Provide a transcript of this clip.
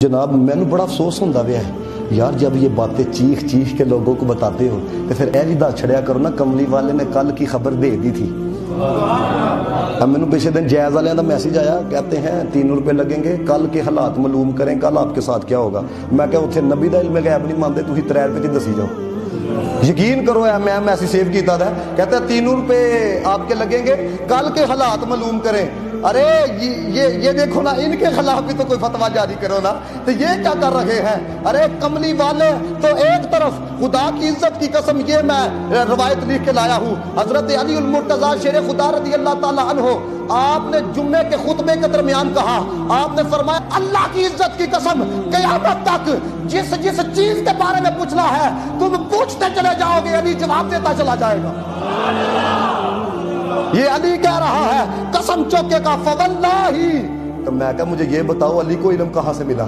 جناب مینو بڑا افسوس ہوتا پیا ہے یار، جب یہ باتیں چیخ چیخ کے لوگوں کو بتاتے ہو تو پھر اے بھی دس چھڑیا کرو نا، کملی والے نے کل کی خبر دے دی تھی۔ اب مینو پچھلے دن جائز والے کا میسج آیا، کہتے ہیں 3 روپے لگیں گے، کل کے حالات معلوم کریں، کل آپ کے ساتھ کیا ہوگا۔ میں کہ اتنے نبی دا علم غیب نہیں مانتے، تھی 3 روپے کی دسی جاؤ۔ یقین کرو میں میسج سیو کیتا تھا، کہتا ہے 3 روپے آپ کے لگیں گے، کل کے حالات معلوم کریں۔ ارے یہ دیکھو نا، ان کے خلاف بھی تو کوئی فتویٰ جاری کرو نا، تو یہ کیا کر رہے ہیں؟ ارے کملی والے تو ایک طرف، خدا کی عزت کی قسم یہ میں روایت لکھ کے لایا ہوں، حضرت علی المرتضیٰ شیر خدا رضی اللہ تعالیٰ عنہ، آپ نے جمعے کے خطبے کے درمیان کہا، آپ نے فرمایا اللہ کی عزت کی قسم قیامت تک جس چیز کے بارے میں پوچھنا ہے تم پوچھتے چلے جاؤ گے، علی جواب دیتا چلا جائے گا۔ یہ علی کہہ رہا ہے قسم چوکے کا، فواللہ۔ تو میں کہا مجھے یہ بتاؤ علی کو علم کہاں سے ملا؟